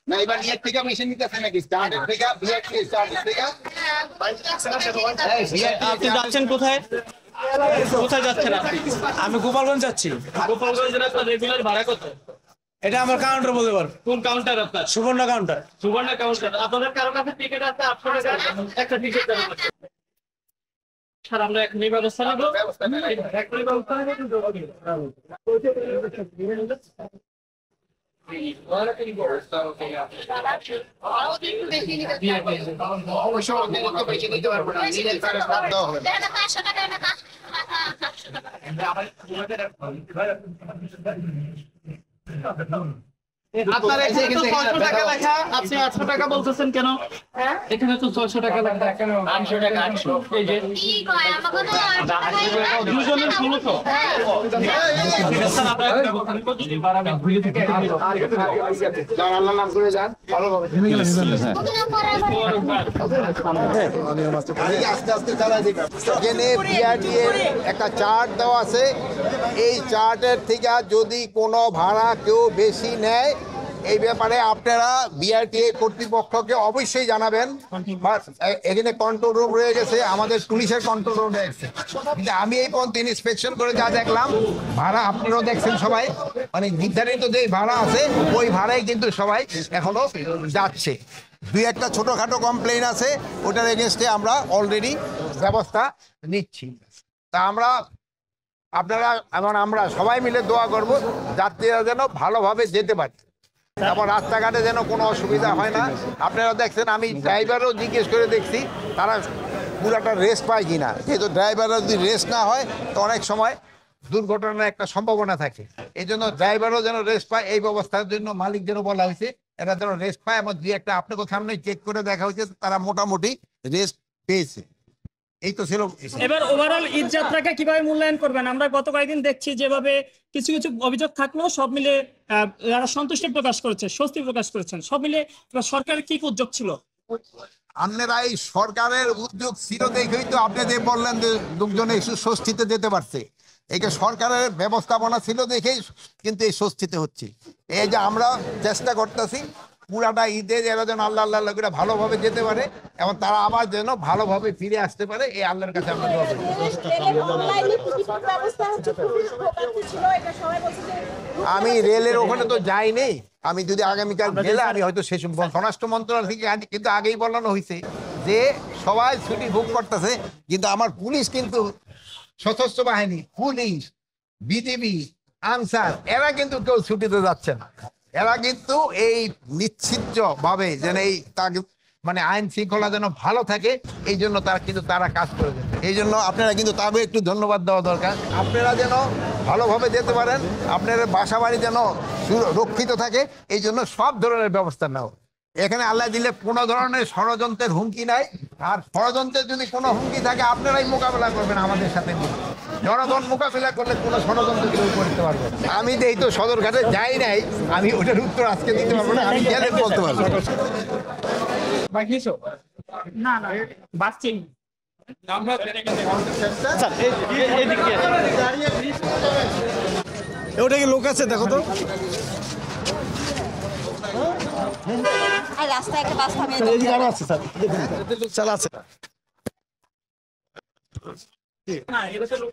না এবার ইয়ের থেকে মেশিন নিতেছে নাকি স্টার্টের থেকে ভিআইপি স্টার্টের থেকে আপনি যাচ্ছেন কোথায়? কোথায় যাচ্ছেন আপনি? আমি গোপালগঞ্জ যাচ্ছি। গোপালগঞ্জের আপনার রেগুলার ভাড়া কত? এটা আমার কাউন্টার বলতে পারো। কোন কাউন্টার আপনার? সুবর্ণ কাউন্টার। সুবর্ণ কাউন্টার। আপনাদের কারো কাছে টিকিট আছে 800 টাকা একটা টিকিট দেবেন। স্যার আমরা এখনই ব্যবস্থা নেব। এখনই ব্যবস্থা নেব। বেশি নিতে পারবো না নিজের সার্ভিস বাদ দেওয়া হবে আপনার এখানে তো 600 টাকা লেখা, আপনি 800 টাকা বলতেছেন কেন? এখানে তো 600 টাকা লেখা, 800 টাকা 800 এই যে কি কয় আমাকে তো দুজনের 1600 স্যার আপনারা কতদিন বাড়াবেন? যান আল্লাহর নাম করে যান ভালোভাবে আস্তে আস্তে চালাই দিবেন এখানে বিআরটি এর একটা চার্ট দেওয়া আছে এই চার্টের থেকে যদি কোনো ভাড়া কেউ বেশি নেয় এই ব্যাপারে আপনারা বিআরটিএ কর্তৃপক্ষকে অবশ্যই জানাবেন। এখানে কন্ট্রোল রুম রয়ে গেছে, আমাদের পুলিশের কন্ট্রোল রুম রয়েছে, কিন্তু আমি এই পর্যন্ত ইন্সপেকশন করে যা দেখলাম ভাড়া আপনারাও দেখছেন সবাই মানে নির্ধারিত যে ভাড়া আছে ওই ভাড়াই কিন্তু সবাই এখনো যাচ্ছে। দুই একটা ছোটোখাটো কমপ্লেন আছে ওটার এগেনস্টে আমরা অলরেডি ব্যবস্থা নিচ্ছি। তা আপনারা এবং আমরা সবাই মিলে দোয়া করব যাত্রীরা যেন ভালোভাবে যেতে পারে এবং রাস্তাঘাটে যেন কোনো অসুবিধা হয় না। আপনারা দেখছেন আমি ড্রাইভারও জিজ্ঞেস করে দেখছি তারা পুরাটা রেস্ট পায় কিনা, যেহেতু ড্রাইভাররা যদি রেস্ট না হয় তো অনেক সময় দুর্ঘটনার একটা সম্ভাবনা থাকে, এই জন্য ড্রাইভারও যেন রেস্ট পায় এই ব্যবস্থার জন্য মালিক যেন বলা হয়েছে এরা যেন রেস্ট পায় এবং দুই একটা আপনাকে সামনে চেক করে দেখা হয়েছে তারা মোটামুটি রেস্ট পেয়েছে। এই তো ছিল। এবার ওভারঅল ঈদ যাত্রাকে কিভাবে মূল্যায়ন করবেন? আমরা গত কয়েকদিন দেখছি যেভাবে কিছু কিছু অভিযোগ থাকলেও সব মিলে যারা সন্তুষ্টি প্রকাশ করেছে, স্বস্তি প্রকাশ করেছেন, সব মিলে সরকারের কি উদ্যোগ ছিল? আপনারা এই সরকারের উদ্যোগ ছিল দেখেই তো আপনি যে বললেন যে লোকজনে একটু স্বস্তিতে যেতে পারছে, এইটা সরকারের ব্যবস্থাপনা ছিল দেখেই কিন্তু এই স্বস্তিতে হচ্ছে। এই যে আমরা চেষ্টা করতেছি পুরাটা ঈদে এরা যেন আল্লাহ আল্লাহ করে ভালোভাবে যেতে পারে এবং তারা আবার যেন ভালোভাবে ফিরে আসতে পারে এই আল্লাহর কাছে আমরা দোয়া করি। আমি রেলের ওখানে তো যাইনি, আমি যদি আগামীকাল গেলে আমি হয়তো সে স্বরাষ্ট্র মন্ত্রণালয় থেকে কিন্তু আগেই বলানো হয়েছে যে সবাই ছুটি ভোগ করতেছে, কিন্তু আমার পুলিশ কিন্তু সশস্ত্র বাহিনী, পুলিশ, বিজিবি, আনসার এরা কিন্তু কেউ ছুটিতে যাচ্ছে না। এরা কিন্তু এই নিশ্চিত ভাবে যেন এই মানে আইন শৃঙ্খলা যেন ভালো থাকে এই জন্য তারা কাজ করে যাচ্ছে। এই জন্য আপনারা কিন্তু তাকে একটু ধন্যবাদ দেওয়া দরকার। আপনারা যেন ভালোভাবে যেতে পারেন, আপনার বাসা বাড়ি যেন সুরক্ষিত থাকে এই জন্য সব ধরনের ব্যবস্থা নেওয়া। এখানে আল্লাহ দিলে কোনো ধরনের ষড়যন্ত্রের হুমকি নাই, আর ষড়যন্ত্রের যদি কোনো হুমকি থাকে আপনারাই মোকাবেলা করবেন আমাদের সাথে নিয়ে। জনগণ মোকাবিলা করলে কোনো ষড়যন্ত্র কেউ করতে পারবে। আমি তো এই তো সদরঘাটে যাই নাই, আমি ওটার উত্তর আজকে দিতে পারবো না, আমি গেলে বলতে পারবো। না না বাসছি ওটা কি লোক আছে দেখো তো, রাস্তায় একটা বাস থামিয়ে এদিকে আরো আছে স্যার, চালা আছে। না এটা তো লোক